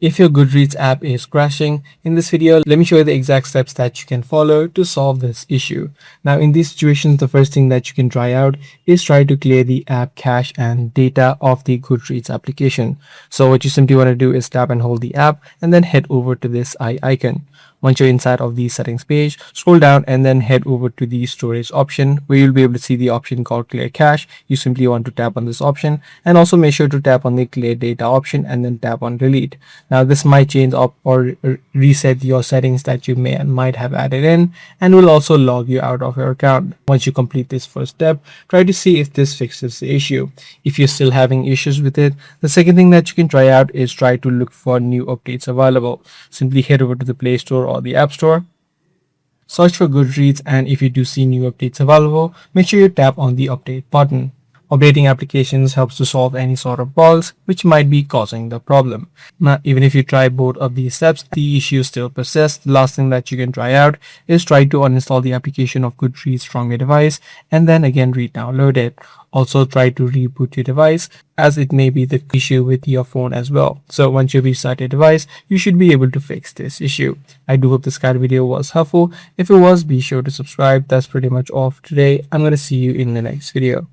If your Goodreads app is crashing, in this video, let me show you the exact steps that you can follow to solve this issue. Now, in these situations, the first thing that you can try out is try to clear the app cache and data of the Goodreads application. So what you simply want to do is tap and hold the app and then head over to this eye icon. Once you're inside of the settings page, scroll down and then head over to the storage option where you'll be able to see the option called clear cache. You simply want to tap on this option and also make sure to tap on the clear data option and then tap on delete. Now this might change up or reset your settings that you may and might have added in and will also log you out of your account. Once you complete this first step, try to see if this fixes the issue. If you're still having issues with it, the second thing that you can try out is try to look for new updates available. Simply head over to the Play Store or the App Store, search for Goodreads, and if you do see new updates available, make sure you tap on the update button. Updating applications helps to solve any sort of bugs which might be causing the problem. Now, even if you try both of these steps, the issue still persists. The last thing that you can try out is try to uninstall the application of Goodreads from your device and then again re-download it. Also try to reboot your device as it may be the issue with your phone as well. So once you restart your device, you should be able to fix this issue. I do hope this guide video was helpful. If it was, be sure to subscribe. That's pretty much all for today. I'm going to see you in the next video.